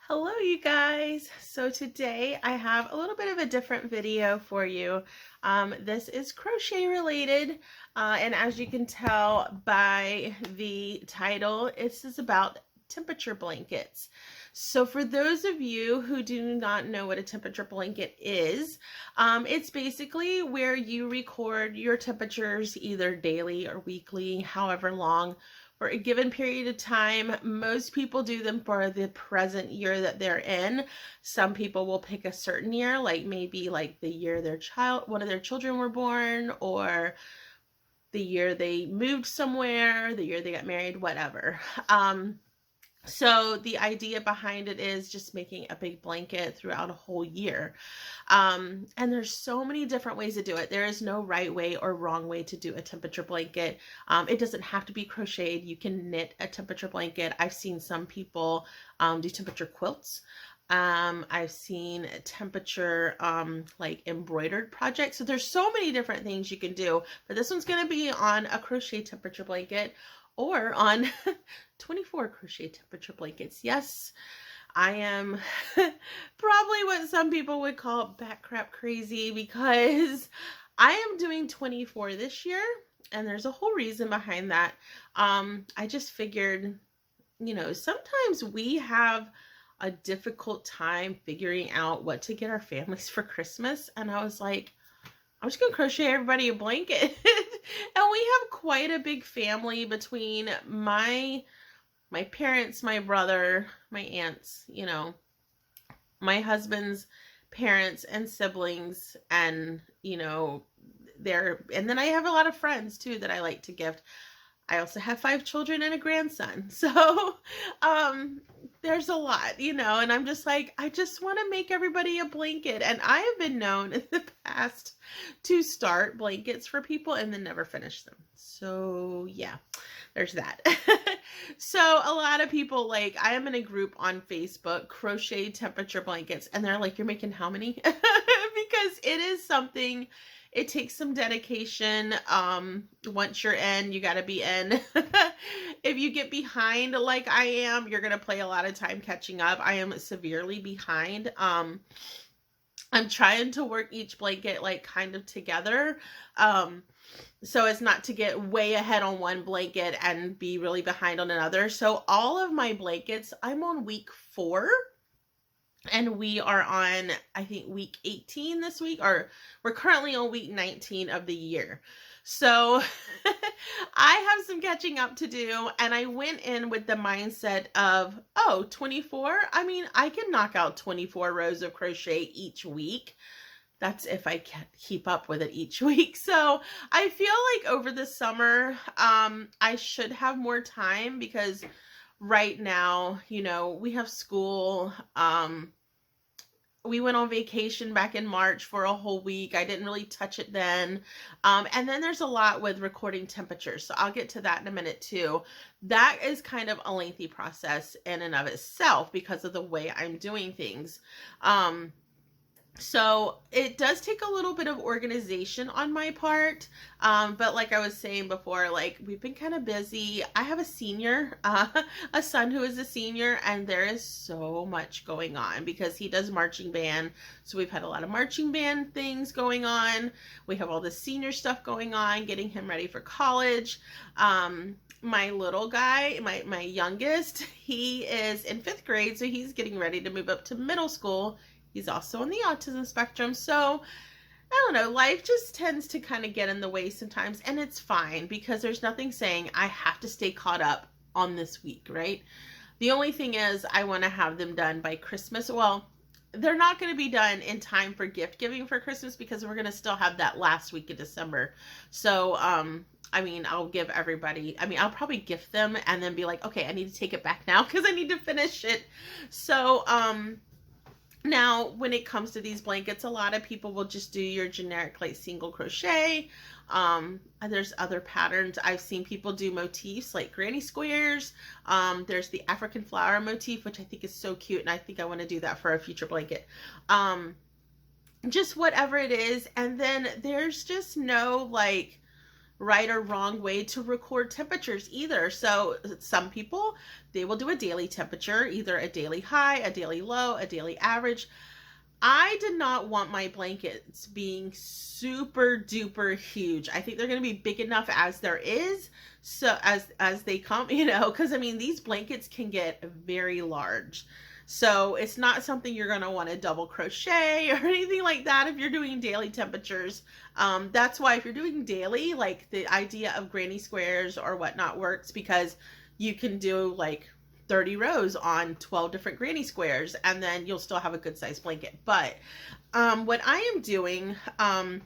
Hello, you guys. So today I have a little bit of a different video for you. This is crochet related, and as you can tell by the title, this is about temperature blankets. So for those of you who do not know what a temperature blanket is, it's basically where you record your temperatures either daily or weekly, however long, for a given period of time. Most people do them for the present year that they're in. Some people will pick a certain year, like maybe like the year one of their children were born, or the year they moved somewhere, the year they got married, whatever. So the idea behind it is just making a big blanket throughout a whole year. And there's so many different ways to do it. There is no right way or wrong way to do a temperature blanket. It doesn't have to be crocheted. You can knit a temperature blanket. I've seen some people do temperature quilts. I've seen temperature like embroidered projects. So there's so many different things you can do, but this one's going to be on a crochet temperature blanket or on 24 crochet temperature blankets. Yes, I am probably what some people would call back crap crazy, because I am doing 24 this year, and there's a whole reason behind that. I just figured, sometimes we have a difficult time figuring out what to get our families for Christmas, and I was like, I'm just gonna crochet everybody a blanket. And we have quite a big family between my parents, my brother, my aunts, my husband's parents and siblings, and and then I have a lot of friends too that I like to gift. I also have 5 children and a grandson. So, there's a lot, and I'm just like, I just want to make everybody a blanket. And I have been known in the past to start blankets for people and then never finish them. So, yeah, there's that. So a lot of people, like, I am in a group on Facebook, Crochet Temperature Blankets, and they're like, you're making how many? Because it is something. It takes some dedication. Once you're in, you got to be in. If you get behind like I am, you're going to play a lot of time catching up. I am severely behind. I'm trying to work each blanket like kind of together. So as not to get way ahead on one blanket and be really behind on another. So all of my blankets, I'm on week 4. And we are on, I think, week 18 this week, or we're currently on week 19 of the year. So I have some catching up to do, and I went in with the mindset of, 24? I mean, I can knock out 24 rows of crochet each week. That's if I can keep up with it each week. So I feel like over the summer, I should have more time, because right now, we have school. We went on vacation back in March for a whole week. I didn't really touch it then. And then there's a lot with recording temperatures. So I'll get to that in a minute too. That is kind of a lengthy process in and of itself because of the way I'm doing things. So it does take a little bit of organization on my part. But like I was saying before, like, we've been kind of busy. I have a senior, a son who is a senior, and there is so much going on because he does marching band. So we've had a lot of marching band things going on. We have all the senior stuff going on, getting him ready for college. My little guy, my youngest, he is in 5th grade, so he's getting ready to move up to middle school. He's also on the autism spectrum. So I don't know, life just tends to kind of get in the way sometimes, and it's fine because there's nothing saying I have to stay caught up on this week, right? The only thing is I want to have them done by Christmas. Well, they're not going to be done in time for gift giving for Christmas because we're going to still have that last week of December. So, I mean, I'll give everybody, I'll probably gift them and then be like, okay, I need to take it back now because I need to finish it. So, now, when it comes to these blankets, a lot of people will just do your generic like single crochet. There's other patterns. I've seen people do motifs like granny squares. There's the African flower motif, which I think is so cute, and I think I want to do that for a future blanket. Just whatever it is. And then there's just no like right or wrong way to record temperatures either. So some people, they will do a daily temperature, either a daily high, a daily low, a daily average. I did not want my blankets being super duper huge. I think they're going to be big enough as there is, so as they come, you know, because I mean these blankets can get very large. So it's not something you're going to want to double crochet or anything like that if you're doing daily temperatures. That's why if you're doing daily, like the idea of granny squares or whatnot works, because you can do like 30 rows on 12 different granny squares, and then you'll still have a good size blanket. But what I am doing, I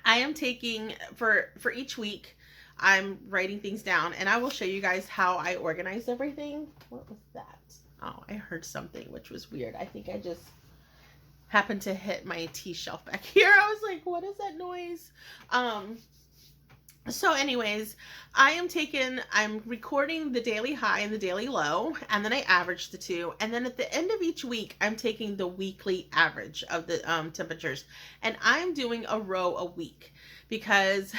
am taking for each week, I'm writing things down, and I will show you guys how I organize everything. What was that? Oh, I heard something, which was weird. I think I just happened to hit my tea shelf back here. I was like, what is that noise? So anyways, I'm recording the daily high and the daily low, and then I average the two. And then at the end of each week, I'm taking the weekly average of the temperatures. And I'm doing a row a week because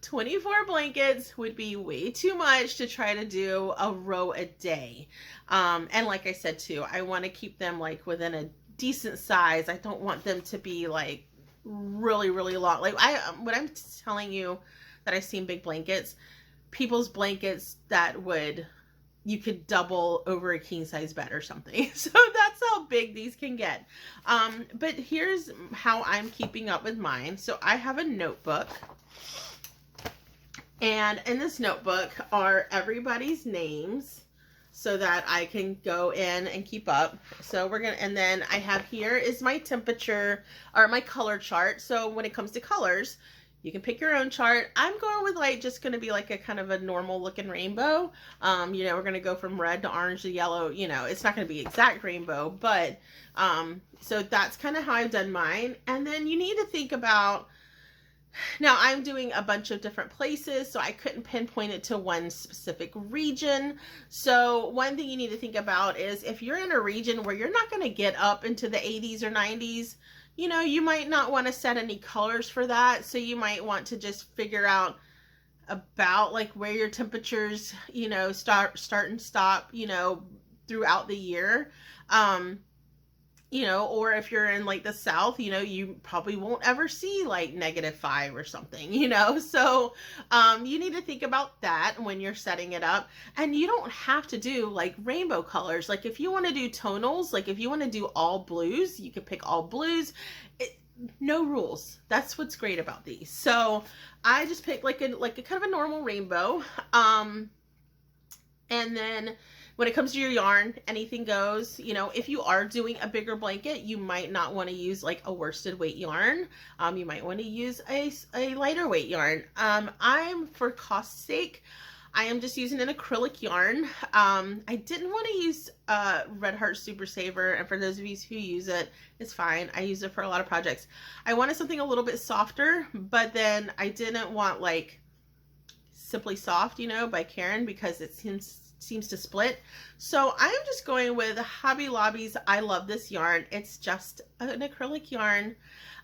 24 blankets would be way too much to try to do a row a day. And like I said too, I want to keep them like within a decent size. I don't want them to be like really, really long. Like what I'm telling you, that I've seen big blankets, people's blankets that you could double over a king size bed or something. So that's how big these can get. But here's how I'm keeping up with mine. So I have a notebook, and in this notebook are everybody's names so that I can go in and keep up. So and then I have here is my temperature or my color chart. So when it comes to colors, you can pick your own chart. I'm going with like just going to be like a kind of a normal looking rainbow. You know, we're going to go from red to orange to yellow. You know, it's not going to be exact rainbow, but so that's kind of how I've done mine. And then you need to think about, now I'm doing a bunch of different places, so I couldn't pinpoint it to one specific region. So one thing you need to think about is if you're in a region where you're not going to get up into the 80s or 90s, you know, you might not want to set any colors for that. So you might want to just figure out about like where your temperatures, you know, start and stop, you know, throughout the year. You know, or if you're in like the South, you know, you probably won't ever see like -5 or something, you know. So you need to think about that when you're setting it up. And you don't have to do like rainbow colors. Like if you want to do tonals, like if you want to do all blues, you can pick all blues. No rules. That's what's great about these. So I just picked like a kind of a normal rainbow. And then when it comes to your yarn, anything goes. You know, if you are doing a bigger blanket, you might not want to use like a worsted weight yarn. You might want to use a lighter weight yarn. For cost's sake, I am just using an acrylic yarn. I didn't want to use Red Heart Super Saver, and for those of you who use it, it's fine. I use it for a lot of projects. I wanted something a little bit softer, but then I didn't want like Simply Soft, you know, by Caron, because it seems to split. So I'm just going with Hobby Lobby's I Love This Yarn. It's just an acrylic yarn.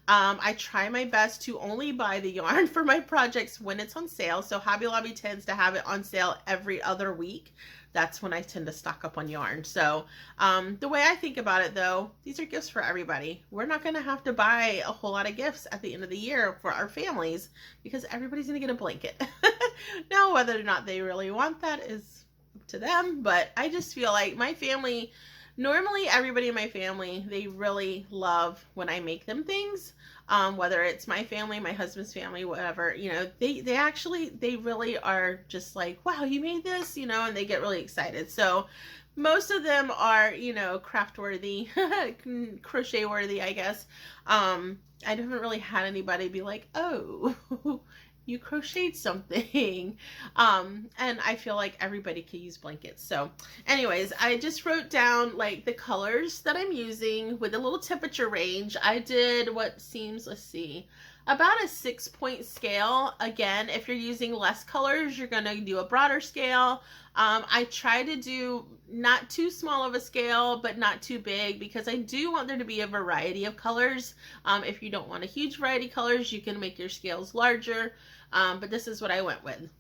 I try my best to only buy the yarn for my projects when it's on sale. So Hobby Lobby tends to have it on sale every other week. That's when I tend to stock up on yarn. So the way I think about it though, these are gifts for everybody. We're not going to have to buy a whole lot of gifts at the end of the year for our families because everybody's going to get a blanket. Now, whether or not they really want that is up to them, but I just feel like my family, normally everybody in my family, they really love when I make them things. Whether it's my family, my husband's family, whatever, you know, they really are just like, wow, you made this, you know, and they get really excited. So most of them are, you know, craft worthy, crochet worthy, I guess. I haven't really had anybody be like, oh, you crocheted something. And I feel like everybody could use blankets. So anyways, I just wrote down like the colors that I'm using with a little temperature range. I did what seems, let's see, about a 6-point scale. Again, if you're using less colors, you're going to do a broader scale. I try to do not too small of a scale, but not too big, because I do want there to be a variety of colors. If you don't want a huge variety of colors, you can make your scales larger. but this is what I went with.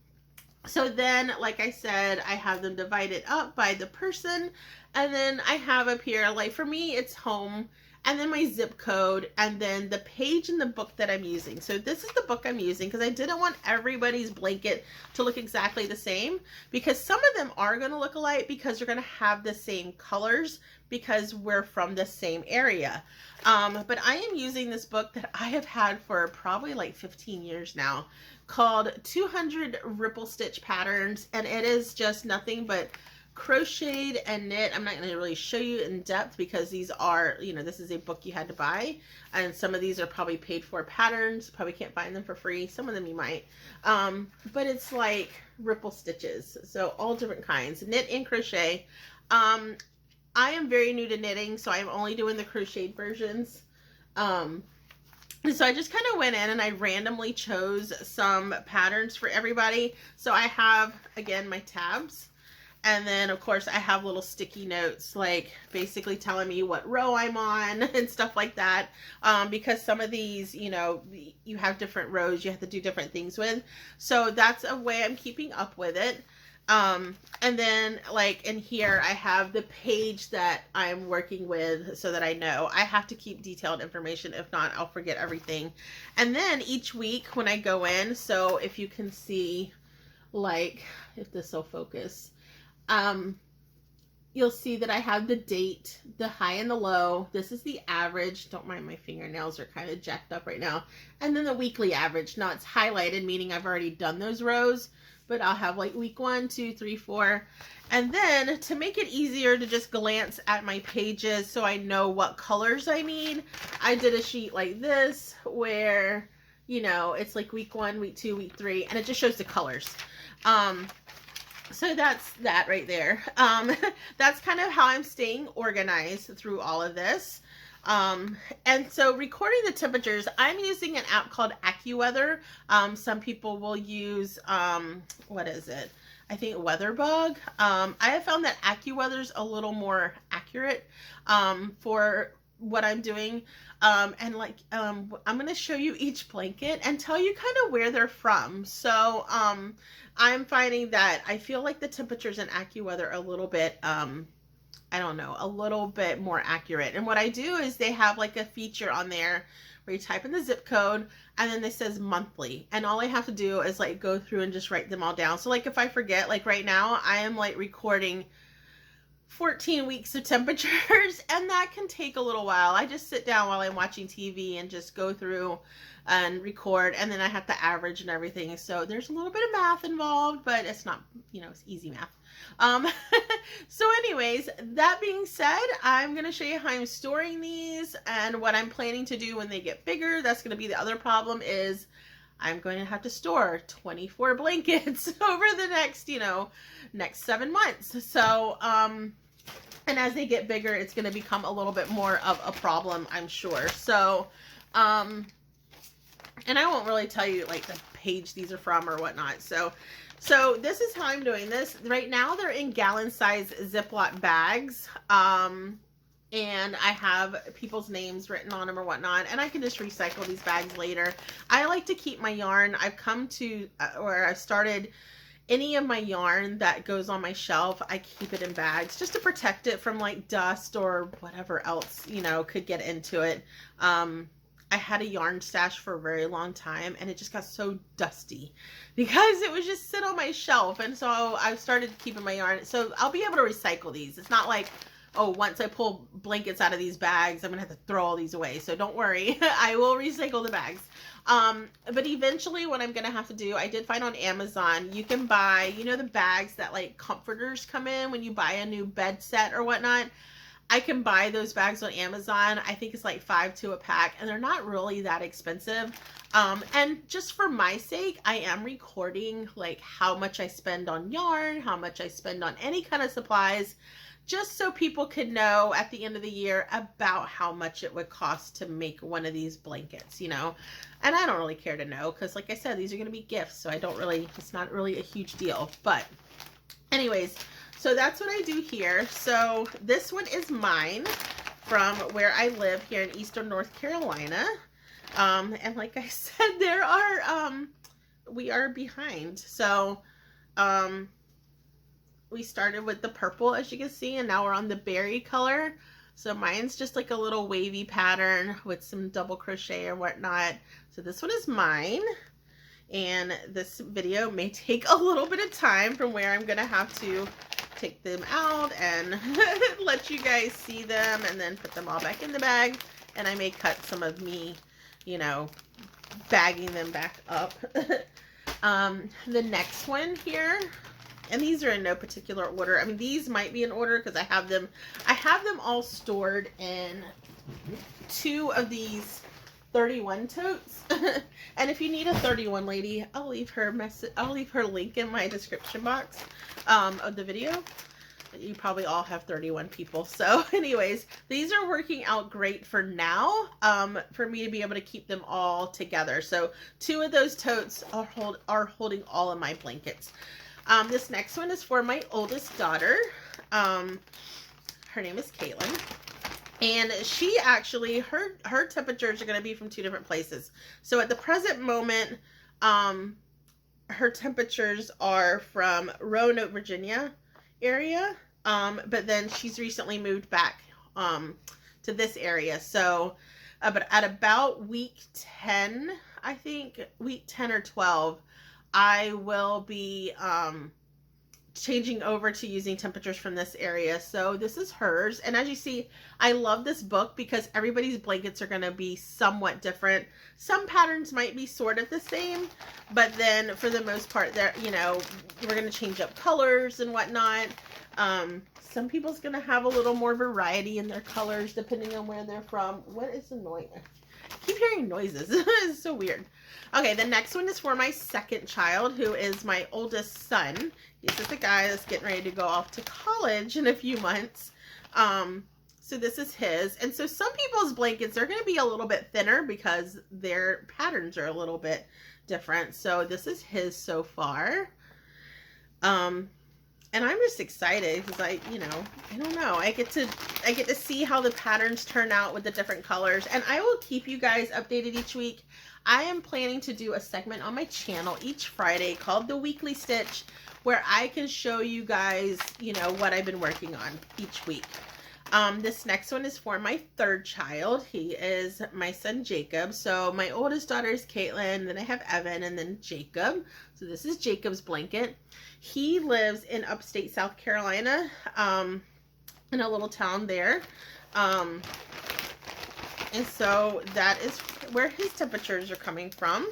So then, like I said, I have them divided up by the person, and then I have up here, like for me, it's home, and then my zip code, and then the page in the book that I'm using. So this is the book I'm using because I didn't want everybody's blanket to look exactly the same, because some of them are going to look alike because they're going to have the same colors because we're from the same area. But I am using this book that I have had for probably like 15 years now, called 200 Ripple Stitch Patterns, and it is just nothing but crocheted and knit. I'm not going to really show you in depth because these are, you know, this is a book you had to buy, and some of these are probably paid for patterns. Probably can't find them for free. Some of them you might, but it's like ripple stitches, so all different kinds, knit and crochet. I am very new to knitting, so I'm only doing the crocheted versions. So I just kind of went in and I randomly chose some patterns for everybody. So I have, again, my tabs. And then, of course, I have little sticky notes, like basically telling me what row I'm on and stuff like that. Because some of these, you know, you have different rows you have to do different things with. So that's a way I'm keeping up with it. And then like in here, I have the page that I'm working with so that I know. I have to keep detailed information. If not, I'll forget everything. And then each week when I go in, so if you can see, like, if this will focus, you'll see that I have the date, the high and the low. This is the average. Don't mind my fingernails are kind of jacked up right now. And then the weekly average. Now it's highlighted, meaning I've already done those rows, but I'll have like week 1, 2, 3, 4. And then to make it easier to just glance at my pages so I know what colors I need, I did a sheet like this where, you know, it's like week 1, week 2, week 3, and it just shows the colors. So that's that right there. That's kind of how I'm staying organized through all of this. And so recording the temperatures, I'm using an app called AccuWeather. Some people will use, what is it? I think WeatherBug. I have found that AccuWeather's a little more accurate, for what I'm doing. And like, I'm going to show you each blanket and tell you kind of where they're from. So, I'm finding that I feel like the temperatures in AccuWeather are a little bit, I don't know, a little bit more accurate. And what I do is they have like a feature on there where you type in the zip code and then it says monthly. And all I have to do is like go through and just write them all down. So like if I forget, like right now, I am like recording 14 weeks of temperatures, and that can take a little while. I just sit down while I'm watching TV and just go through and record, and then I have to average and everything. So there's a little bit of math involved, but it's not, you know, it's easy math. So anyways, that being said, I'm going to show you how I'm storing these and what I'm planning to do when they get bigger. That's going to be the other problem, is I'm going to have to store 24 blankets over the next, you know, next 7 months. So, and as they get bigger, it's going to become a little bit more of a problem, I'm sure. So, and I won't really tell you like the page these are from or whatnot. So this is how I'm doing this. Right now they're in gallon size Ziploc bags. And I have people's names written on them or whatnot, and I can just recycle these bags later. I like to keep my yarn. I've come to where I've started any of my yarn that goes on my shelf, I keep it in bags just to protect it from like dust or whatever else, you know, could get into it. I had a yarn stash for a very long time, and it just got so dusty because it was just sit on my shelf. And so I started keeping my yarn. So I'll be able to recycle these. It's not like, oh, once I pull blankets out of these bags, I'm gonna have to throw all these away. So don't worry, I will recycle the bags. But eventually what I'm gonna have to do, I did find on Amazon, you can buy, you know, the bags that like comforters come in when you buy a new bed set or whatnot. I can buy those bags on Amazon. I think it's like $5 a pack, and they're not really that expensive. And just for my sake, I am recording like how much I spend on yarn, how much I spend on any kind of supplies, just so people could know at the end of the year about how much it would cost to make one of these blankets, you know. And I don't really care to know, because like I said, these are going to be gifts, so I don't really, it's not really a huge deal. But anyways, so that's what I do here. So this one is mine from where I live here in Eastern North Carolina. And like I said, there are, we are behind. So we started with the purple, as you can see, and now we're on the berry color. So mine's just like a little wavy pattern with some double crochet or whatnot. So this one is mine. And this video may take a little bit of time from where I'm going to have to take them out and let you guys see them and then put them all back in the bag. And I may cut some of me, you know, bagging them back up. The next one here, and these are in no particular order. I mean, these might be in order because I have them all stored in 2 of these 31 totes. And if you need a 31 lady, I'll leave her link in my description box of the video. You probably all have 31 people. So anyways, these are working out great for now, for me to be able to keep them all together. So 2 of those totes are holding all of my blankets. This next one is for my oldest daughter. Her name is Caitlin. And she actually, her temperatures are going to be from 2 different places. So at the present moment, her temperatures are from Roanoke, Virginia area. But then she's recently moved back to this area. So but at about week 10, I think, week 10 or 12, I will be changing over to using temperatures from this area. So this is hers. And as you see, I love this book because everybody's blankets are going to be somewhat different. Some patterns might be sort of the same, but then for the most part, they're, you know, we're going to change up colors and whatnot. Some people's going to have a little more variety in their colors depending on where they're from. What is the noise? I keep hearing noises. It's so weird. Okay, the next one is for my second child, who is my oldest son. This is the guy that's getting ready to go off to college in a few months. So this is his. And so some people's blankets are going to be a little bit thinner because their patterns are a little bit different. So this is his so far. And I'm just excited because I don't know. I get to see how the patterns turn out with the different colors. And I will keep you guys updated each week. I am planning to do a segment on my channel each Friday called The Weekly Stitch, where I can show you guys, you know, what I've been working on each week. This next one is for my third child. He is my son Jacob. So my oldest daughter is Caitlin, then I have Evan, and then Jacob. So this is Jacob's blanket. He lives in upstate South Carolina, in a little town there. And so that is where his temperatures are coming from.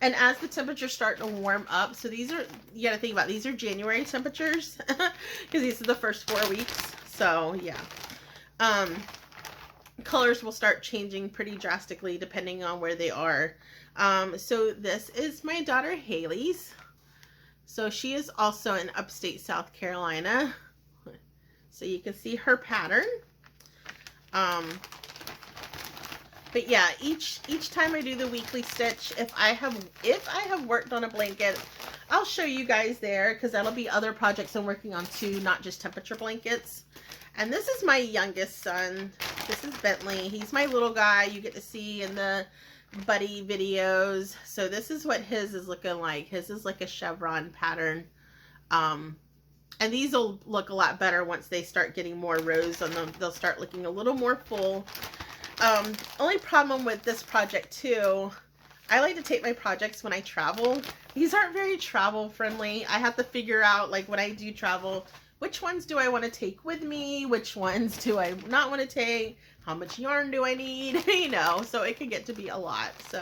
And as the temperatures start to warm up, so these are, you got to think about, these are January temperatures because these are the first 4 weeks. So yeah, colors will start changing pretty drastically depending on where they are. So this is my daughter Haley's. So she is also in upstate South Carolina. So you can see her pattern. But yeah, each time I do the weekly stitch, if I have worked on a blanket, I'll show you guys there because that'll be other projects I'm working on too, not just temperature blankets. And this is my youngest son. This is Bentley. He's my little guy you get to see in the buddy videos. So this is what his is looking like. His is like a chevron pattern. And these will look a lot better once they start getting more rows on them. They'll start looking a little more full. Only problem with this project too, I like to take my projects when I travel. These aren't very travel friendly. I have to figure out, like, when I do travel, which ones do I want to take with me? Which ones do I not want to take? How much yarn do I need? You know, so it can get to be a lot. So,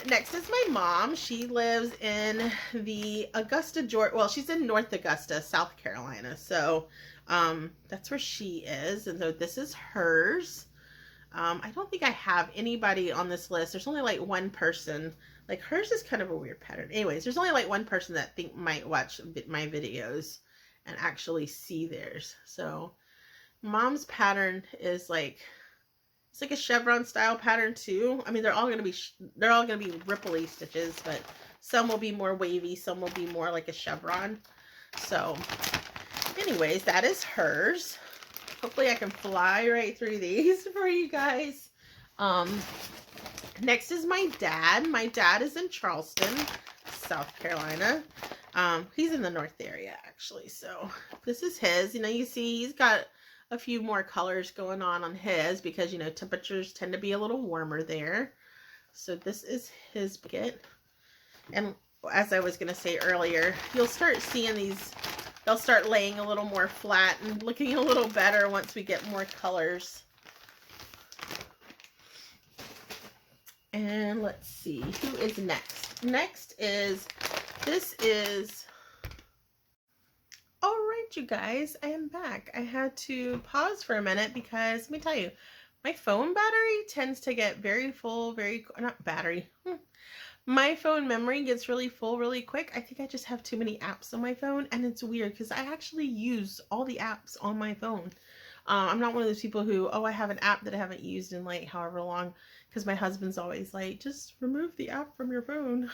next is my mom. She lives in the Augusta, Georgia. Well, she's in North Augusta, South Carolina. So, that's where she is. And so this is hers. I don't think I have anybody on this list. There's only like one person. Like, hers is kind of a weird pattern. Anyways, there's only like one person that might watch my videos and actually see theirs. So mom's pattern is like, it's like a chevron style pattern too. I mean, they're all going to be ripply stitches, but some will be more wavy, some will be more like a chevron. So anyways, that is hers. Hopefully I can fly right through these for you guys. Next is my dad. My dad is in Charleston, South Carolina. He's in the north area, actually. So this is his. You know, you see he's got a few more colors going on his because, you know, temperatures tend to be a little warmer there. So this is his blanket. And as I was going to say earlier, you'll start seeing these, they'll start laying a little more flat and looking a little better once we get more colors. And let's see, who is next? Next is, this is, all right, you guys, I am back. I had to pause for a minute because, let me tell you, my phone battery tends to get very full, not battery. My phone memory gets really full really quick. I think I just have too many apps on my phone, and it's weird because I actually use all the apps on my phone. I'm not one of those people who, oh, I have an app that I haven't used in like however long, because my husband's always like, just remove the app from your phone.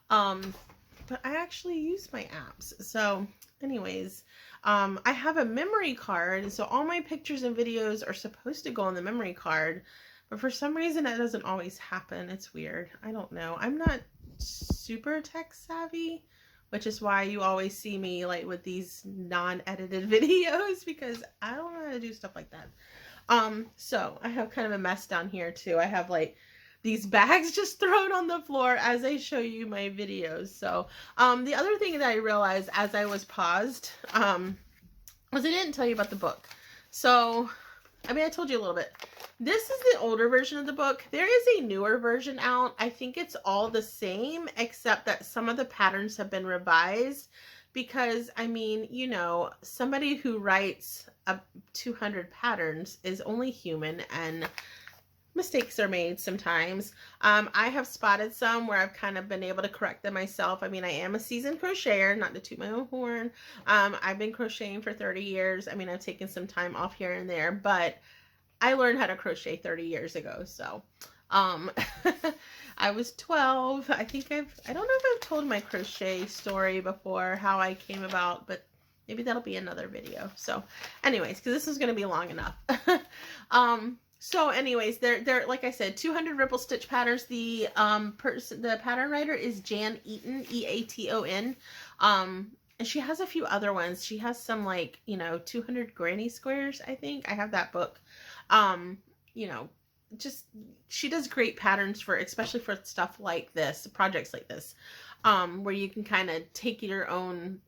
But I actually use my apps. So anyways, I have a memory card, so all my pictures and videos are supposed to go on the memory card, but for some reason that doesn't always happen. It's weird. I don't know. I'm not super tech savvy, which is why you always see me like with these non-edited videos, because I don't know how to do stuff like that. So I have kind of a mess down here too. I have like these bags just thrown on the floor as I show you my videos. So, the other thing that I realized as I was paused, was I didn't tell you about the book. So, I mean, I told you a little bit. This is the older version of the book. There is a newer version out. I think it's all the same, except that some of the patterns have been revised because, I mean, you know, somebody who writes 200 patterns is only human and mistakes are made sometimes. I have spotted some where I've kind of been able to correct them myself. I mean, I am a seasoned crocheter, not to toot my own horn. I've been crocheting for 30 years. I mean, I've taken some time off here and there, but I learned how to crochet 30 years ago. So, I was 12. I think I don't know if I've told my crochet story before, how I came about, but maybe that'll be another video. So anyways, because this is going to be long enough. So anyways, they're like I said, 200 ripple stitch patterns. The pattern writer is Jan Eaton, E-A-T-O-N. And she has a few other ones. She has some like, you know, 200 granny squares, I think. I have that book. You know, just, she does great patterns for, especially for stuff like this, projects like this, where you can kind of take your own,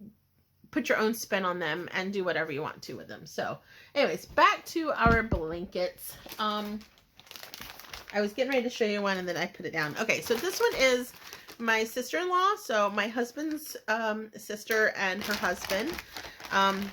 put your own spin on them and do whatever you want to with them. So anyways, back to our blankets. I was getting ready to show you one and then I put it down. Okay, so this one is my sister-in-law. So my husband's sister and her husband.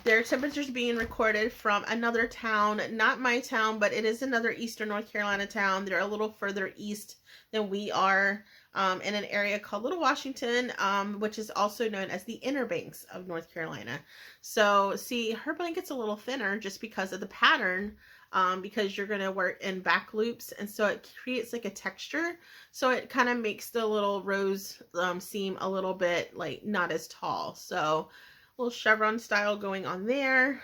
Their temperatures being recorded from another town, not my town, but it is another eastern North Carolina town. They're a little further east than we are. In an area called Little Washington, which is also known as the Inner Banks of North Carolina. So see, her blanket's a little thinner just because of the pattern, because you're going to work in back loops, and so it creates like a texture. So it kind of makes the little rose seem a little bit like not as tall. So a little chevron style going on there.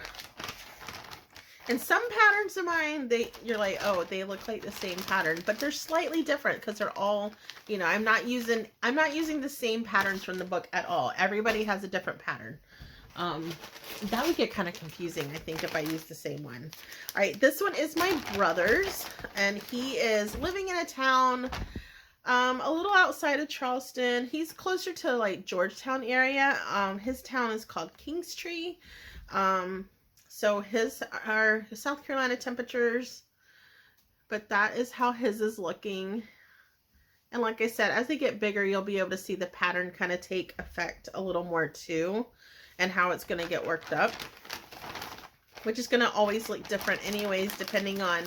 And some patterns of mine, you're like, oh, they look like the same pattern, but they're slightly different because they're all, you know, I'm not using the same patterns from the book at all. Everybody has a different pattern. That would get kind of confusing, I think, if I use the same one. All right, this one is my brother's, and he is living in a town a little outside of Charleston. He's closer to like Georgetown area. His town is called Kingstree. So his are South Carolina temperatures, but that is how his is looking. And like I said, as they get bigger, you'll be able to see the pattern kind of take effect a little more too, and how it's going to get worked up, which is going to always look different anyways, depending on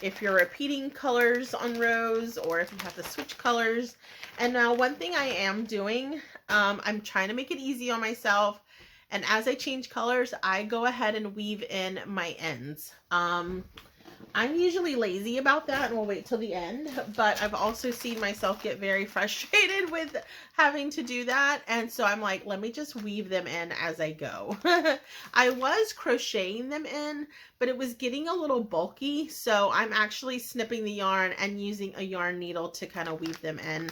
if you're repeating colors on rows or if you have to switch colors. And now one thing I am doing, I'm trying to make it easy on myself. And as I change colors, I go ahead and weave in my ends. I'm usually lazy about that and will wait till the end, but I've also seen myself get very frustrated with having to do that, and so I'm like, let me just weave them in as I go. I was crocheting them in, but it was getting a little bulky, so I'm actually snipping the yarn and using a yarn needle to kind of weave them in.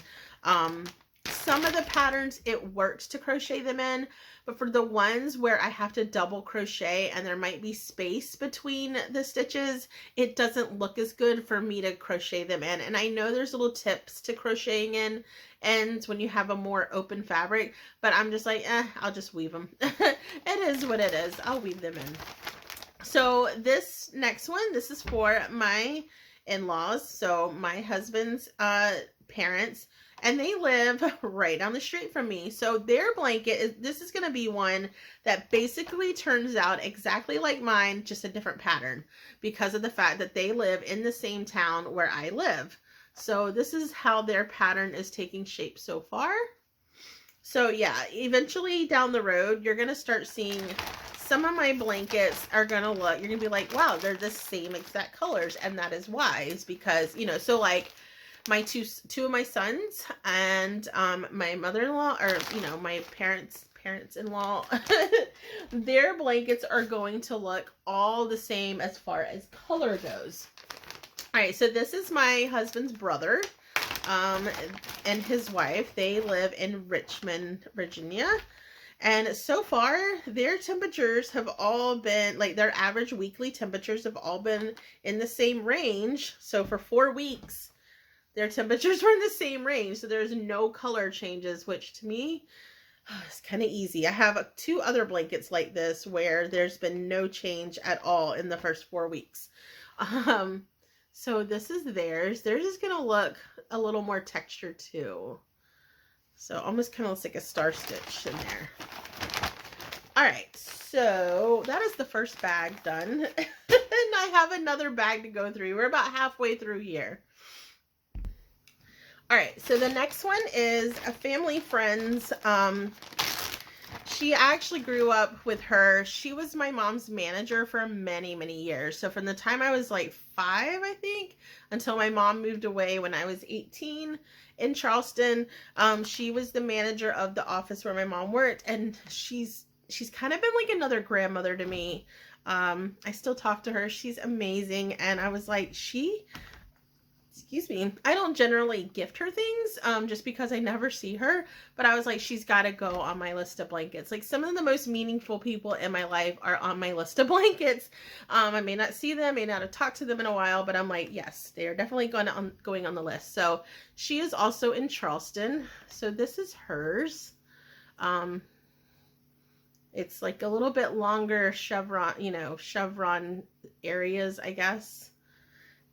Some of the patterns it works to crochet them in, but for the ones where I have to double crochet and there might be space between the stitches, it doesn't look as good for me to crochet them in. And I know there's little tips to crocheting in ends when you have a more open fabric, but I'm just like, I'll just weave them. It is what it is. I'll weave them in. So this next one, this is for my in-laws, so my husband's parents, and they live right down the street from me. So their blanket, this is going to be one that basically turns out exactly like mine, just a different pattern, because of the fact that they live in the same town where I live. So this is how their pattern is taking shape so far. So yeah, eventually down the road, you're going to start seeing some of my blankets are going to look, you're going to be like, wow, they're the same exact colors. And that is why, is because, you know, so like my two of my sons and my mother-in-law, or, you know, my parents-in-law, their blankets are going to look all the same as far as color goes. All right, so this is my husband's brother. And his wife, they live in Richmond, Virginia. And so far, their temperatures have all been, like their average weekly temperatures have all been in the same range. So for 4 weeks, their temperatures were in the same range. So there's no color changes, which to me is kind of easy. I have 2 other blankets like this where there's been no change at all in the first 4 weeks. So this is theirs. Theirs is going to look a little more textured too. So almost kind of looks like a star stitch in there. All right, so that is the first bag done. And I have another bag to go through. We're about halfway through here. All right, so the next one is a family friend's. She actually grew up with her. She was my mom's manager for many, many years. So from the time I was like 5, I think, until my mom moved away when I was 18 in Charleston, she was the manager of the office where my mom worked. And she's kind of been like another grandmother to me. I still talk to her. She's amazing. And I was like, excuse me, I don't generally gift her things just because I never see her, but I was like, she's got to go on my list of blankets. Like, some of the most meaningful people in my life are on my list of blankets. I may not see them, may not have talked to them in a while, but I'm like, yes, they are definitely going on the list. So she is also in Charleston. So this is hers. It's like a little bit longer chevron, you know, chevron areas, I guess.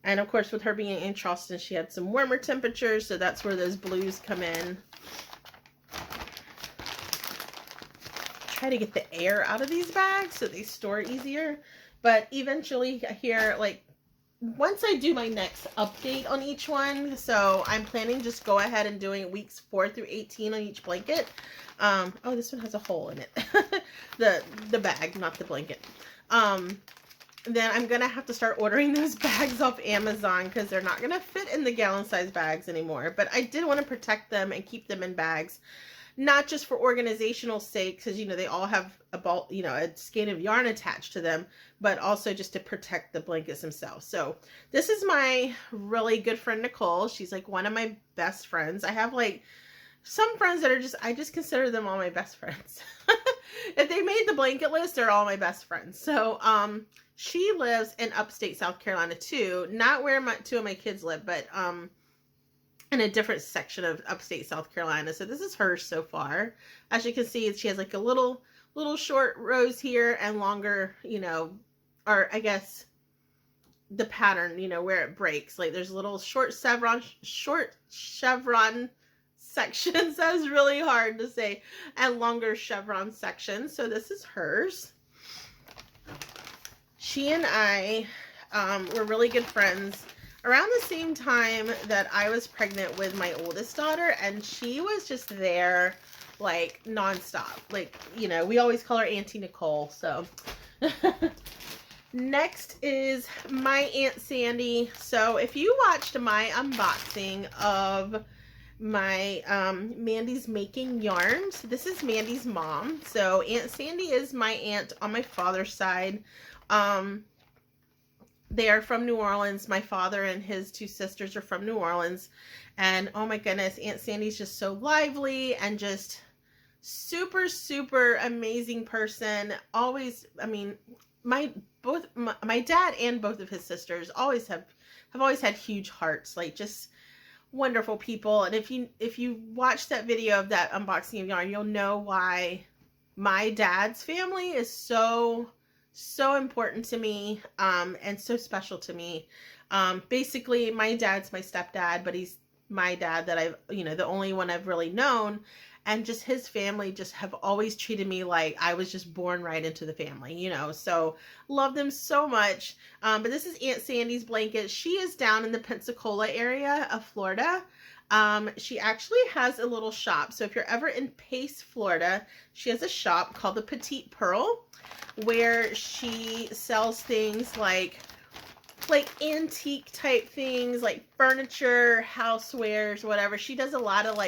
And of course, with her being in Charleston, she had some warmer temperatures, so that's where those blues come in. Try to get the air out of these bags so they store easier. But eventually here, like, once I do my next update on each one, so I'm planning just go ahead and doing weeks 4 through 18 on each blanket. Oh, this one has a hole in it. the bag, not the blanket. Then I'm going to have to start ordering those bags off Amazon because they're not going to fit in the gallon size bags anymore. But I did want to protect them and keep them in bags, not just for organizational sake, because, you know, they all have a skein of yarn attached to them, but also just to protect the blankets themselves. So this is my really good friend, Nicole. She's like one of my best friends. I have like some friends that are I just consider them all my best friends. If they made the blanket list, they're all my best friends. So, she lives in upstate South Carolina too, not where 2 of my kids live, but in a different section of upstate South Carolina. So this is hers so far. As you can see, she has like a little short rows here and longer, you know, or I guess the pattern, you know, where it breaks. Like there's little short chevron sections. That was really hard to say, and longer chevron sections. So this is hers. She and I were really good friends around the same time that I was pregnant with my oldest daughter, and she was just there like nonstop. Like, you know, we always call her Auntie Nicole. So Next is my Aunt Sandy. So if you watched my unboxing of my Mandy's Making Yarns, this is Mandy's mom. So Aunt Sandy is my aunt on my father's side. They are from New Orleans. My father and his two sisters are from New Orleans. And oh my goodness, Aunt Sandy's just so lively and just super, super amazing person. Always, I mean, my dad and both of his sisters always have always had huge hearts, like just wonderful people. And if you watch that video of that unboxing of yarn, you'll know why my dad's family is so important to me, and so special to me. Basically, my dad's my stepdad, but he's my dad that I've, the only one I've really known. And just his family just have always treated me like I was just born right into the family, so love them so much. But this is Aunt Sandy's blanket. She is down in the Pensacola area of Florida. She actually has a little shop. So if you're ever in Pace, Florida, she has a shop called the Petite Pearl, where she sells things like antique type things, like furniture, housewares, whatever. She does a lot of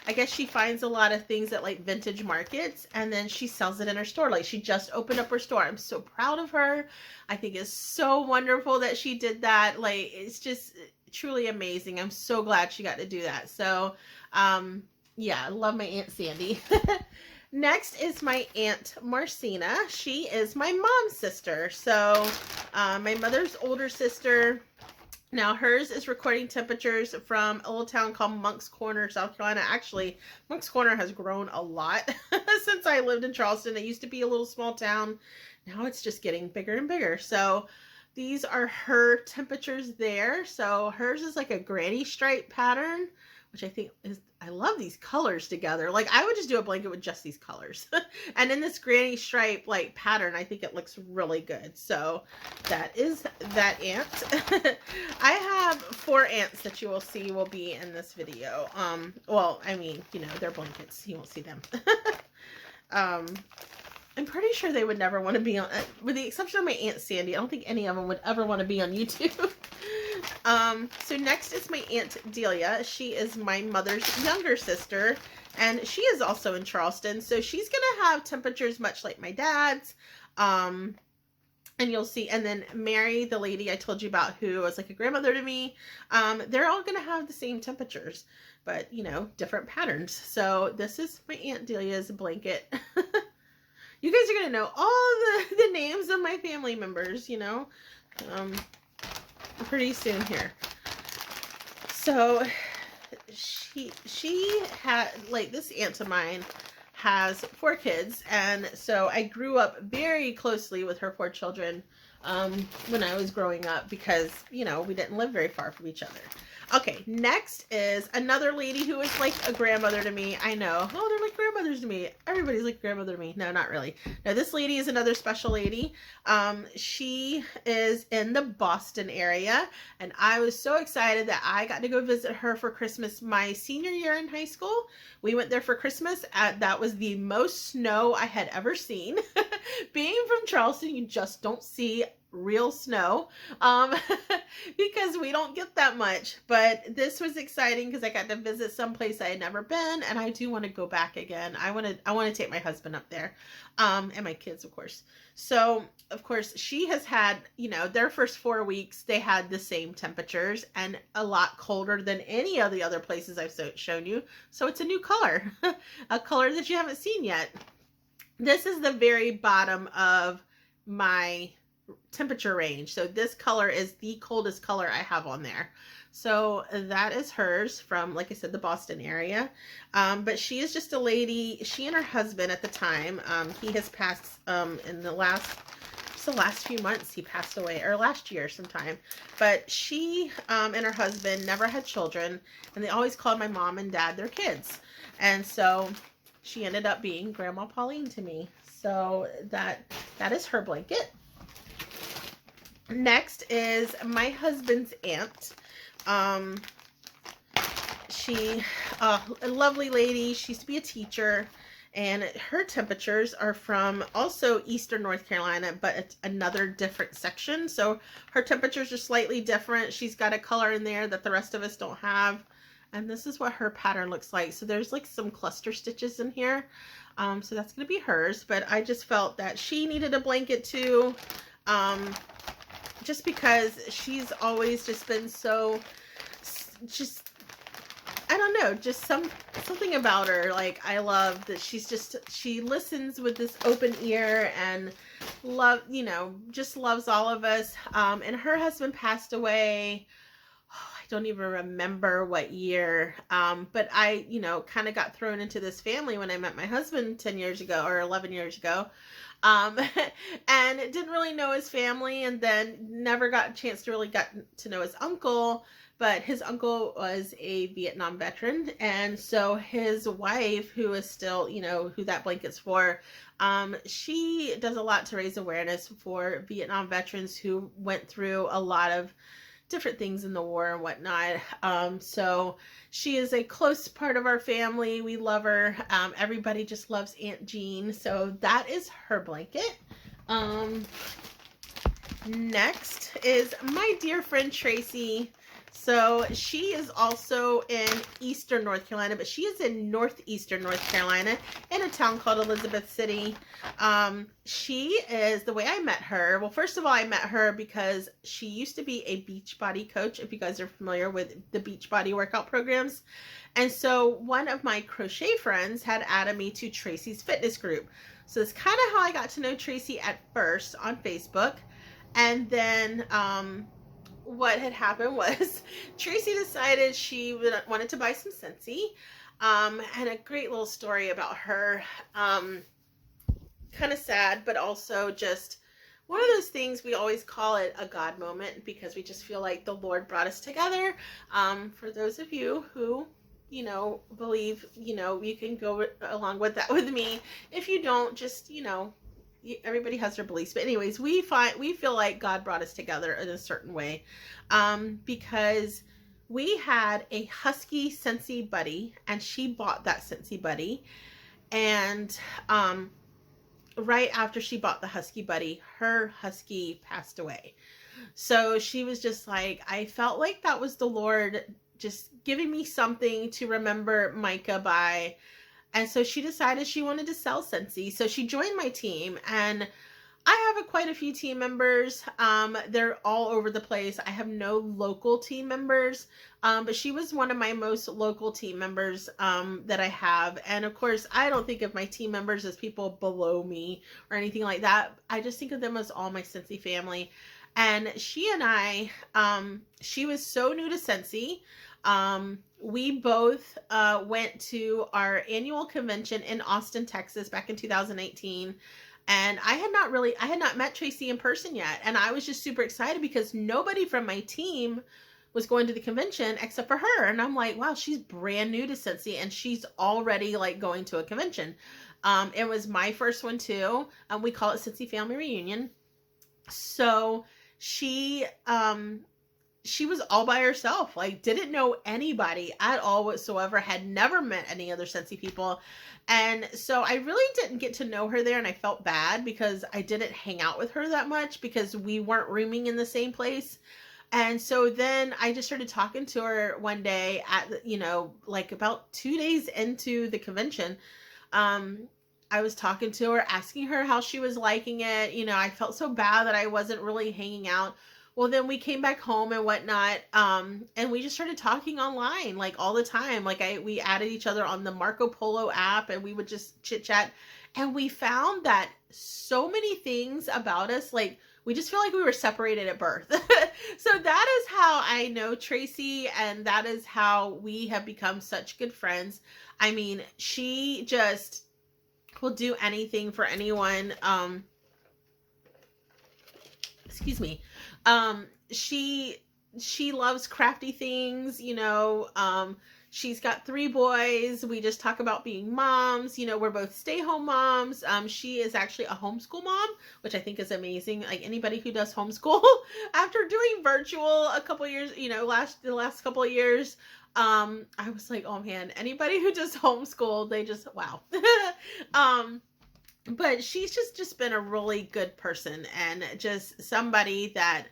I guess she finds a lot of things at vintage markets, and then she sells it in her store. She just opened up her store. I'm so proud of her. I think it's so wonderful that she did that. It's just truly amazing. I'm so glad she got to do that. So, yeah, I love my Aunt Sandy. Next is my Aunt Marcina. She is my mom's sister. So, my mother's older sister. Now, hers is recording temperatures from a little town called Moncks Corner, South Carolina. Actually, Moncks Corner has grown a lot since I lived in Charleston. It used to be a little small town. Now it's just getting bigger and bigger. So these are her temperatures there. So hers is like a granny stripe pattern, which I think is, I love these colors together. I would just do a blanket with just these colors. And in this granny stripe pattern, I think it looks really good. So that is that aunt. I have 4 aunts that you will see will be in this video. Well, I mean, they're blankets. You won't see them. I'm pretty sure they would never want to be on, with the exception of my Aunt Sandy. I don't think any of them would ever want to be on YouTube. So next is my Aunt Delia. She is my mother's younger sister, and she is also in Charleston. So she's going to have temperatures much like my dad's. And you'll see, and then Mary, the lady I told you about who was like a grandmother to me, they're all going to have the same temperatures, but different patterns. So this is my Aunt Delia's blanket. You guys are going to know all the names of my family members, pretty soon here. So she had, this aunt of mine has 4 kids, and so I grew up very closely with her 4 children when I was growing up, because we didn't live very far from each other. Okay, next is another lady who is like a grandmother to me. I know, oh, they're like grandmothers to me. Everybody's like grandmother to me. No, not really. No, this lady is another special lady. She is in the Boston area, and I was so excited that I got to go visit her for Christmas my senior year in high school. We went there for Christmas. That was the most snow I had ever seen. Being from Charleston, you just don't see real snow because we don't get that much. But this was exciting because I got to visit someplace I had never been, and I do want to go back again. I want to take my husband up there, and my kids, of course. So of course she has had, their first 4 weeks they had the same temperatures and a lot colder than any of the other places I've shown you. So it's a new color, a color that you haven't seen yet. This is the very bottom of my temperature range. So this color is the coldest color I have on there. So that is hers from, like I said, the Boston area. But she is just a lady. She and her husband at the time, he has passed in the last few months. He passed away, or last year sometime. But she and her husband never had children, and they always called my mom and dad their kids. And so she ended up being Grandma Pauline to me. So that is her blanket. Next is my husband's aunt. She, a lovely lady. She used to be a teacher, and her temperatures are from also Eastern North Carolina, but it's another different section. So her temperatures are slightly different. She's got a color in there that the rest of us don't have. And this is what her pattern looks like. So there's like some cluster stitches in here. So that's going to be hers, but I just felt that she needed a blanket too. Just because she's always just been so, just, I don't know, just something about her. Like, I love that she listens with this open ear and just loves all of us. And her husband passed away. I don't even remember what year. But I, kind of got thrown into this family when I met my husband 10 years ago or 11 years ago. And didn't really know his family, and then never got a chance to really get to know his uncle. But his uncle was a Vietnam veteran, and so his wife, who is still, who that blanket's for, she does a lot to raise awareness for Vietnam veterans who went through a lot of different things in the war and whatnot. So she is a close part of our family. We love her. Everybody just loves Aunt Jean. So that is her blanket. Next is my dear friend Tracy. So she is also in Eastern North Carolina, but she is in Northeastern North Carolina in a town called Elizabeth City. She is, the way I met her, well, first of all, I met her because she used to be a Beachbody coach, if you guys are familiar with the Beachbody workout programs. And so one of my crochet friends had added me to Tracy's fitness group. So that's kind of how I got to know Tracy at first on Facebook. And then, what had happened was Tracy decided she wanted to buy some Scentsy, and a great little story about her, kind of sad, but also just one of those things. We always call it a God moment because we just feel like the Lord brought us together. For those of you who, believe, you can go along with that with me. If you don't, just, everybody has their beliefs. But anyways, we feel like God brought us together in a certain way, because we had a husky Scentsy buddy, and she bought that Scentsy buddy, and right after she bought the husky buddy, her husky passed away. So she was just like, I felt like that was the Lord just giving me something to remember Micah by. And so she decided she wanted to sell Scentsy. So she joined my team, and I have quite a few team members. They're all over the place. I have no local team members, but she was one of my most local team members that I have. And of course, I don't think of my team members as people below me or anything like that. I just think of them as all my Scentsy family. And she and I, she was so new to Scentsy. We both went to our annual convention in Austin, Texas back in 2018. And I had not met Tracy in person yet. And I was just super excited because nobody from my team was going to the convention except for her. And I'm like, wow, she's brand new to Scentsy, and she's already like going to a convention. It was my first one too. We call it Scentsy Family Reunion. So she was all by herself, like didn't know anybody at all whatsoever, had never met any other Scentsy people. And so I really didn't get to know her there, and I felt bad because I didn't hang out with her that much because we weren't rooming in the same place. And so then I just started talking to her one day at, like about 2 days into the convention. I was talking to her, asking her how she was liking it. I felt so bad that I wasn't really hanging out. Well, then we came back home and whatnot, and we just started talking online, like all the time. Like we added each other on the Marco Polo app, and we would just chit chat. And we found that so many things about us, like we just feel like we were separated at birth. So that is how I know Tracy, and that is how we have become such good friends. I mean, she just will do anything for anyone. Excuse me. She she loves crafty things, you know. She's got 3 boys. We just talk about being moms. You know, we're both stay-home moms. She is actually a homeschool mom, which I think is amazing. Like anybody who does homeschool after doing virtual a couple years, you know, the last couple of years, I was like, oh man, anybody who does homeschool, they just wow. But she's just been a really good person and just somebody that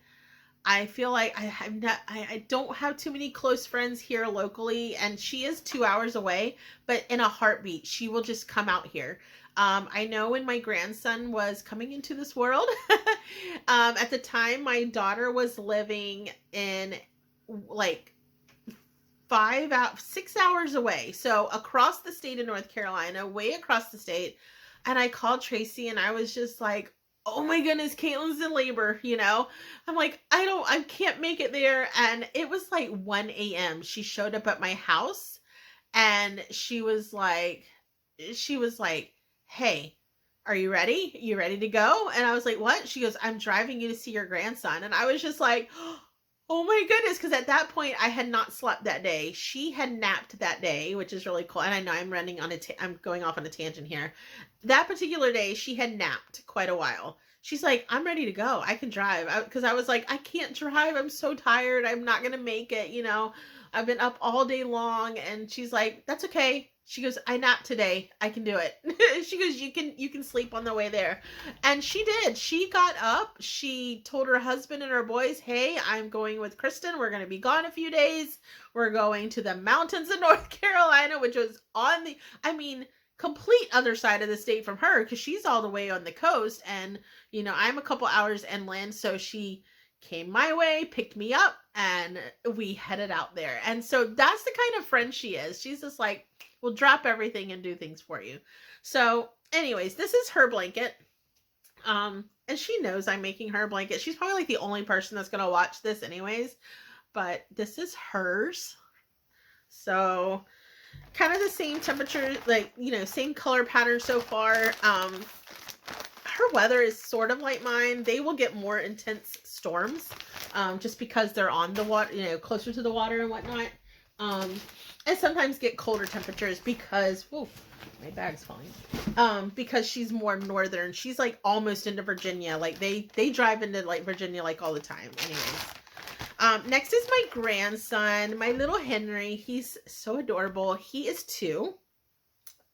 I feel like I don't have too many close friends here locally, and she is 2 hours away, but in a heartbeat, she will just come out here. I know when my grandson was coming into this world, at the time my daughter was living in like 6 hours away. So across the state of North Carolina, way across the state. And I called Tracy and I was just like, oh my goodness, Caitlin's in labor, you know? I'm like, I can't make it there. And it was like 1 a.m. She showed up at my house and she was like, hey, are you ready? You ready to go? And I was like, what? She goes, I'm driving you to see your grandson. And I was just like, oh my goodness, because at that point I had not slept that day. She had napped that day, which is really cool. And I know I'm going off on a tangent here. That particular day, she had napped quite a while. She's like, I'm ready to go. I can drive. Because I was like, I can't drive. I'm so tired. I'm not going to make it. You know, I've been up all day long. And she's like, that's okay. She goes, I napped today. I can do it. She goes, you can sleep on the way there. And she did. She got up. She told her husband and her boys, hey, I'm going with Kristen. We're going to be gone a few days. We're going to the mountains of North Carolina, which was on the, complete other side of the state from her, because she's all the way on the coast. And, you know, I'm a couple hours inland. So she came my way, picked me up, and we headed out there. And so that's the kind of friend she is. She's just like, we'll drop everything and do things for you. So anyways, this is her blanket. And she knows I'm making her a blanket. She's probably like the only person that's going to watch this anyways, but this is hers. So kind of the same temperature, like, you know, same color pattern so far. Her weather is sort of like mine. They will get more intense storms, just because they're on the water, you know, closer to the water and whatnot. And sometimes get colder temperatures because, whoa, my bag's falling. Because she's more northern. She's like almost into Virginia. Like they drive into like Virginia like all the time. Anyways. Next is my grandson, my little Henry. He's so adorable. He is 2.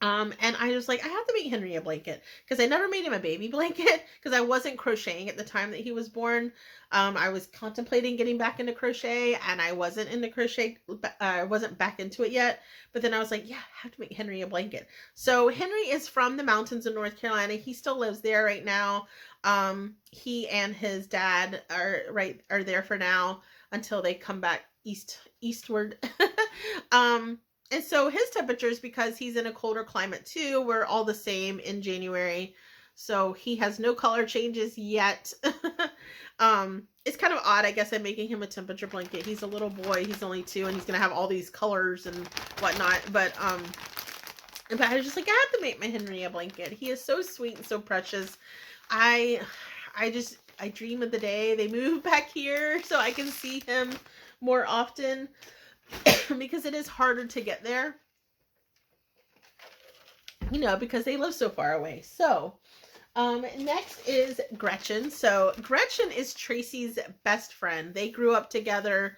And I was like, I have to make Henry a blanket, because I never made him a baby blanket because I wasn't crocheting at the time that he was born. I was contemplating getting back into crochet, and I wasn't into crochet. I wasn't back into it yet. But then I was like, yeah, I have to make Henry a blanket. So Henry is from the mountains of North Carolina. He still lives there right now. He and his dad are there for now until they come back eastward. And so his temperatures, because he's in a colder climate too, we're all the same in January. So he has no color changes yet. It's kind of odd. I guess I'm making him a temperature blanket. He's a little boy. He's only 2 and he's going to have all these colors and whatnot. But I was just like, I have to make my Henry a blanket. He is so sweet and so precious. I dream of the day they move back here so I can see him more often. Because it is harder to get there, you know, because they live so far away. So next is Gretchen. So Gretchen is Tracy's best friend. They grew up together.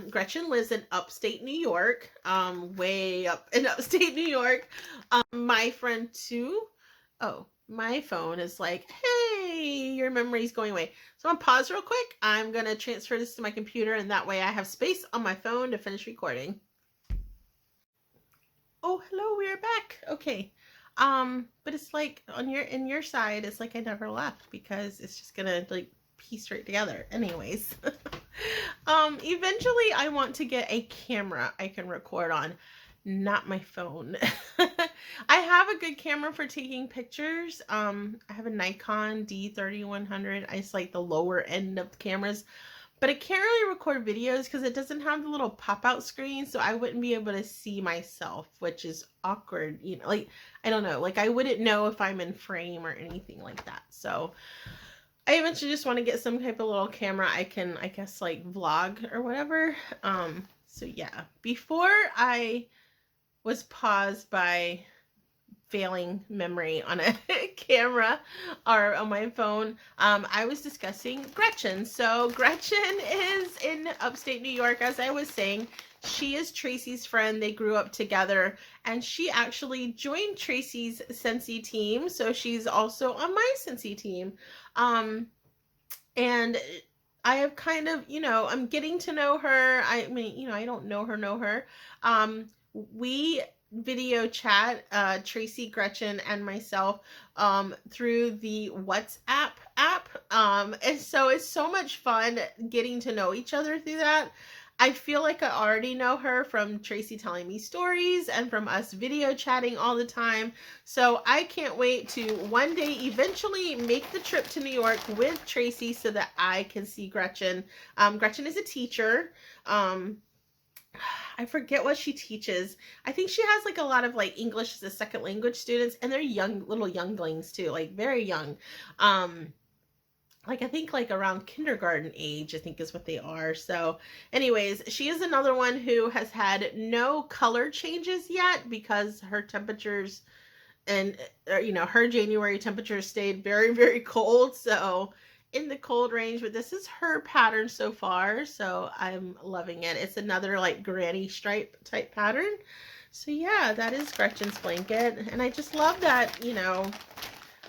Gretchen lives in upstate New York, way up in upstate New York. My friend too. Oh, my phone is like, hey, your memory's going away. So I'm gonna pause real quick. I'm gonna transfer this to my computer, and that way I have space on my phone to finish recording. Oh, hello, we're back. Okay. But it's like in your side, it's like I never left, because it's just gonna like piece right together. Anyways. Eventually I want to get a camera I can record on. Not my phone. I have a good camera for taking pictures. I have a Nikon D3100. I just like the lower end of the cameras, but I can't really record videos because it doesn't have the little pop-out screen, so I wouldn't be able to see myself, which is awkward. You know, like, I don't know, like I wouldn't know if I'm in frame or anything like that. So I eventually just want to get some type of little camera I can, I guess, like vlog or whatever. So yeah, before I was paused by failing memory on a camera or on my phone, I was discussing Gretchen. So Gretchen is in upstate New York, as I was saying. She is Tracy's friend. They grew up together, and she actually joined Tracy's Scentsy team. So she's also on my Scentsy team. And I have kind of, I'm getting to know her. I mean, I don't know her. We video chat, Tracy, Gretchen, and myself, through the WhatsApp app. And so it's so much fun getting to know each other through that. I feel like I already know her from Tracy telling me stories and from us video chatting all the time. So I can't wait to one day eventually make the trip to New York with Tracy so that I can see Gretchen. Gretchen is a teacher. I forget what she teaches. I think she has like a lot of like English as a second language students, and they're young, little younglings too, like very young. Like I think like around kindergarten age, I think is what they are. So anyways, she is another one who has had no color changes yet because her temperatures and her January temperature stayed very, very cold. So in the cold range, but this is her pattern so far. So I'm loving it. It's another like granny stripe type pattern. So yeah, that is Gretchen's blanket. And I just love that,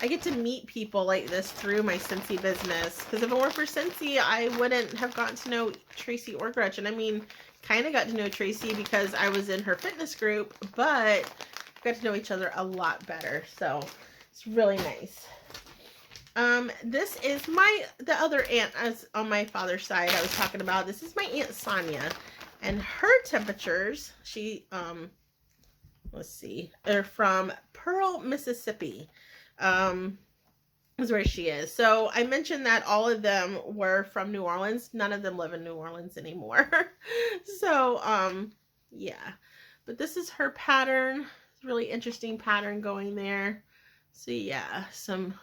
I get to meet people like this through my Scentsy business. Because if it weren't for Scentsy, I wouldn't have gotten to know Tracy or Gretchen. I mean, kind of got to know Tracy because I was in her fitness group, but got to know each other a lot better. So it's really nice. This is the other aunt as on my father's side I was talking about. This is my Aunt Sonia, and her temperatures, she, let's see, are from Pearl, Mississippi. Is where she is. So I mentioned that all of them were from New Orleans. None of them live in New Orleans anymore. So, yeah, but this is her pattern. It's a really interesting pattern going there. So yeah, some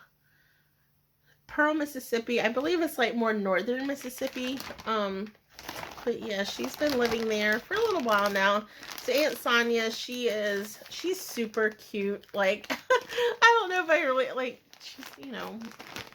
Pearl, Mississippi. I believe it's like more northern Mississippi. But yeah, she's been living there for a little while now. So Aunt Sonia, she's super cute. Like, I don't know if I really, like,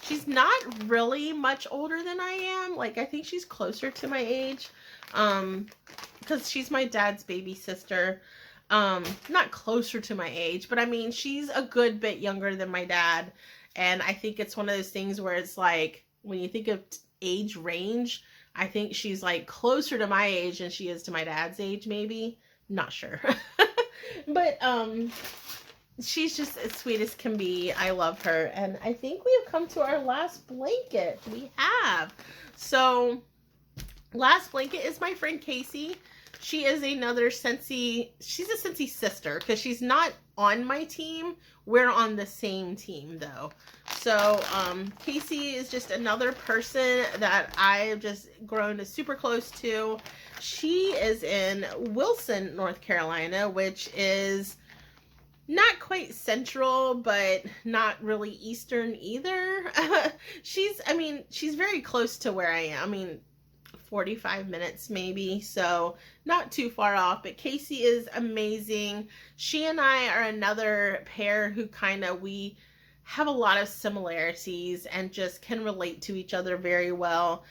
she's not really much older than I am. Like, I think she's closer to my age. Because she's my dad's baby sister. Not closer to my age, but I mean, she's a good bit younger than my dad. And I think it's one of those things where it's like, when you think of age range, I think she's like closer to my age than she is to my dad's age, maybe. Not sure. But she's just as sweet as can be. I love her. And I think we have come to our last blanket. We have. So last blanket is my friend Casey. She is another Scentsy. She's a Scentsy sister because she's not on my team. We're on the same team though. So Casey is just another person that I've just grown super close to. She is in Wilson, North Carolina, which is not quite central, but not really eastern either. She's very close to where I am. I mean, 45 minutes maybe, so not too far off. But Casey is amazing. She and I are another pair who we have a lot of similarities and just can relate to each other very well.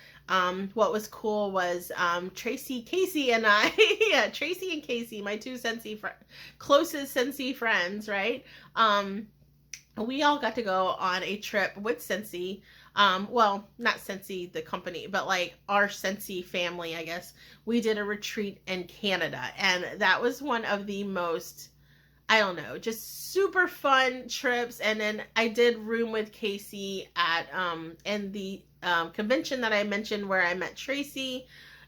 What was cool was Tracy, Casey, and I, yeah, Tracy and Casey, my two closest Scentsy friends, right? We all got to go on a trip with Scentsy. Well, not Scentsy, the company, but like our Scentsy family, I guess. We did a retreat in Canada, and that was one of the most, I don't know, just super fun trips. And then I did room with Casey at, in the convention that I mentioned where I met Tracy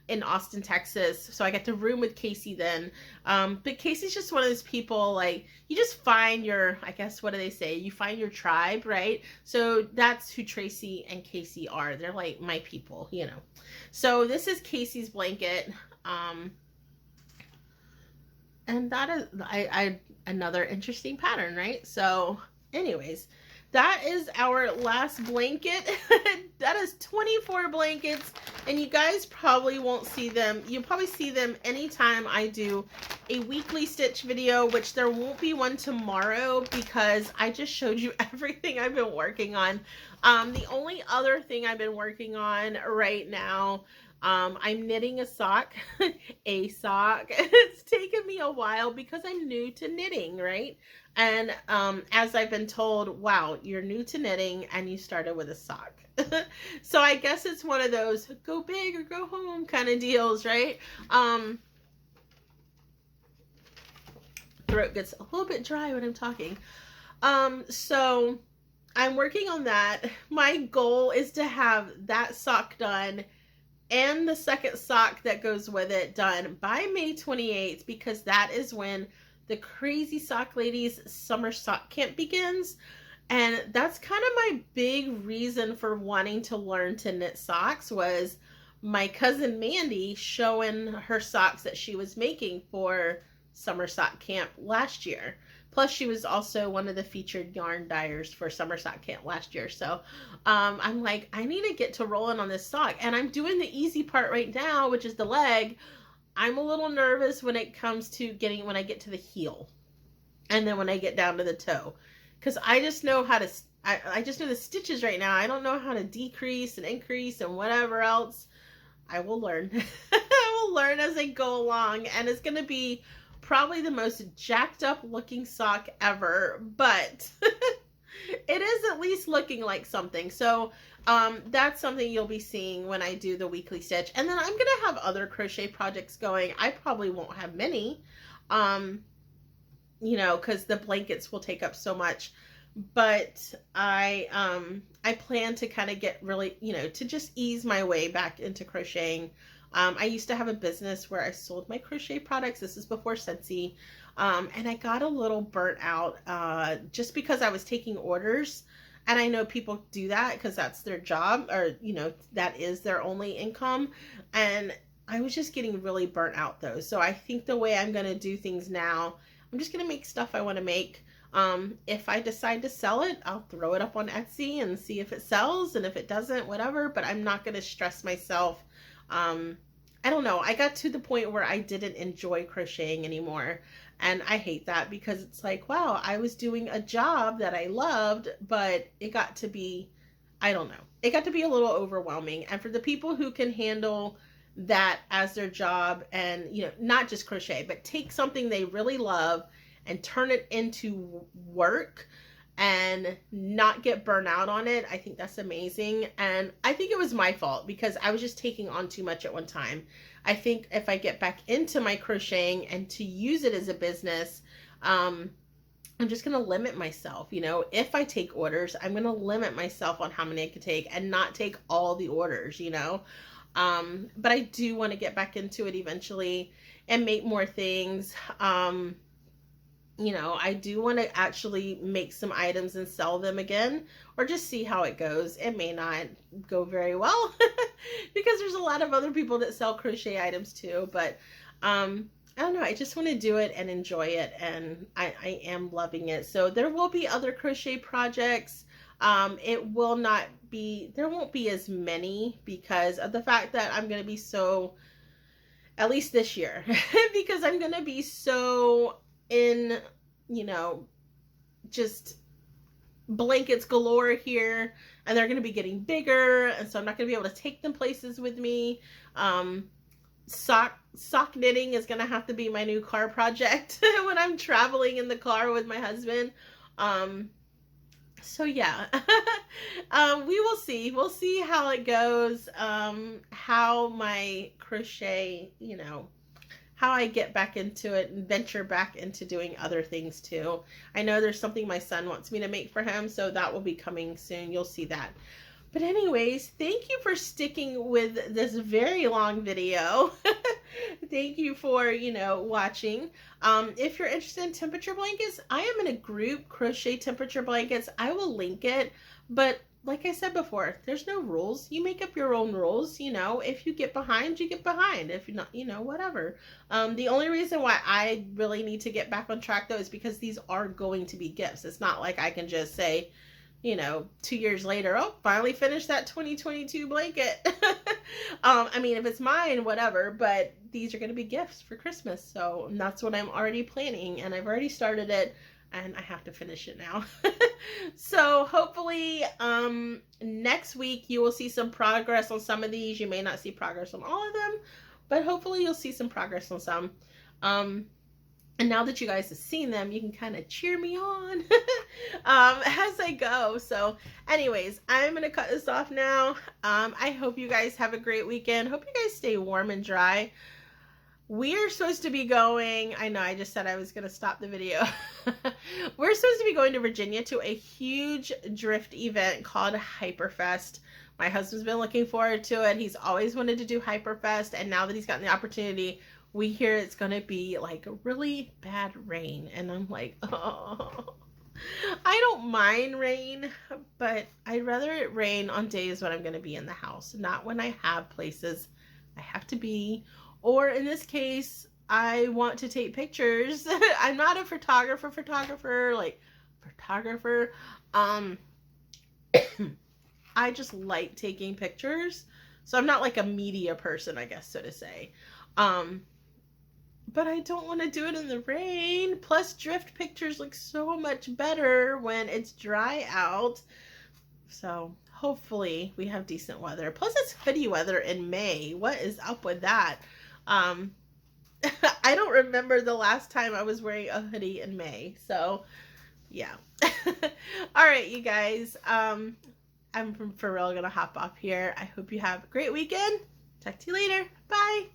in Austin, Texas. So I got to room with Casey then. But Casey's just one of those people, like, you just find your, I guess, what do they say? You find your tribe, right? So that's who Tracy and Casey are. They're like my people, you know. So this is Casey's blanket. And that is, another interesting pattern, right? So anyways, that is our last blanket. That is 24 blankets, and you guys probably won't see them. You'll probably see them anytime I do a weekly stitch video, which there won't be one tomorrow because I just showed you everything I've been working on. The only other thing I've been working on right now, I'm knitting a sock. A sock. It's taken me a while because I'm new to knitting, right? And as I've been told, wow, you're new to knitting and you started with a sock. So I guess it's one of those go big or go home kind of deals, right? Throat gets a little bit dry when I'm talking. So I'm working on that. My goal is to have that sock done and the second sock that goes with it done by May 28th, because that is when the Crazy Sock Ladies summer sock camp begins. And that's kind of my big reason for wanting to learn to knit socks, was my cousin Mandy showing her socks that she was making for summer sock camp last year. Plus, she was also one of the featured yarn dyers for summer sock camp last year. So I'm like, I need to get to rolling on this sock. And I'm doing the easy part right now, which is the leg. I'm a little nervous when it comes to when I get to the heel. And then when I get down to the toe. Because I just know how to, I just know the stitches right now. I don't know how to decrease and increase and whatever else. I will learn. I will learn as I go along. And it's going to be probably the most jacked up looking sock ever, but it is at least looking like something. So that's something you'll be seeing when I do the weekly stitch. And then I'm going to have other crochet projects going. I probably won't have many, you know, because the blankets will take up so much. But I plan to kind of get really, you know, to just ease my way back into crocheting. I used to have a business where I sold my crochet products. This is before Scentsy. And I got a little burnt out just because I was taking orders. And I know people do that because that's their job, or, you know, that is their only income. And I was just getting really burnt out though. So I think the way I'm going to do things now, I'm just going to make stuff I want to make. If I decide to sell it, I'll throw it up on Etsy and see if it sells. And if it doesn't, whatever. But I'm not going to stress myself. I don't know. I got to the point where I didn't enjoy crocheting anymore. And I hate that because it's like, wow, I was doing a job that I loved, but it got to be, I don't know. It got to be a little overwhelming. And for the people who can handle that as their job and, you know, not just crochet, but take something they really love and turn it into work and not get burnt out on it, I think that's amazing. And I think it was my fault because I was just taking on too much at one time. I think if I get back into my crocheting and to use it as a business, I'm just going to limit myself. You know, if I take orders, I'm going to limit myself on how many I could take and not take all the orders, you know. But I do want to get back into it eventually and make more things. You know, I do want to actually make some items and sell them again, or just see how it goes. It may not go very well because there's a lot of other people that sell crochet items too, but I don't know, I just want to do it and enjoy it, and I am loving it. So there will be other crochet projects. It will not be, there won't be as many because of the fact that I'm going to be so, at least this year, because I'm going to be so in, you know, just blankets galore here, and they're going to be getting bigger, and so I'm not going to be able to take them places with me. Sock knitting is going to have to be my new car project when I'm traveling in the car with my husband. So yeah, we will see. We'll see how it goes, how my crochet, you know, how I get back into it and venture back into doing other things too. I know there's something my son wants me to make for him, so that will be coming soon. You'll see that. But anyways, thank you for sticking with this very long video. Thank you for, you know, watching. If you're interested in temperature blankets, I am in a group, Crochet Temperature Blankets. I will link it, but like I said before, there's no rules. You make up your own rules, you know. If you get behind, you get behind. If you're not, you know, whatever. The only reason why I really need to get back on track, though, is because these are going to be gifts. It's not like I can just say, you know, 2 years later, oh, finally finished that 2022 blanket. I mean, if it's mine, whatever, but these are going to be gifts for Christmas. So that's what I'm already planning, and I've already started it, and I have to finish it now. So hopefully next week you will see some progress on some of these. You may not see progress on all of them, but hopefully you'll see some progress on some. And now that you guys have seen them, you can kind of cheer me on as I go. So anyways, I'm going to cut this off now. I hope you guys have a great weekend. Hope you guys stay warm and dry. We're supposed to be going, I know I just said I was going to stop the video. We're supposed to be going to Virginia to a huge drift event called Hyperfest. My husband's been looking forward to it. He's always wanted to do Hyperfest, and now that he's gotten the opportunity, we hear it's going to be like really bad rain. And I'm like, oh, I don't mind rain, but I'd rather it rain on days when I'm going to be in the house, not when I have places I have to be. Or in this case, I want to take pictures. I'm not a photographer. I just like taking pictures. So I'm not like a media person, I guess, so to say. But I don't want to do it in the rain. Plus, drift pictures look so much better when it's dry out. So hopefully we have decent weather. Plus, it's hoodie weather in May. What is up with that? I don't remember the last time I was wearing a hoodie in May. So, yeah. All right, you guys. I'm for real gonna hop off here. I hope you have a great weekend. Talk to you later. Bye.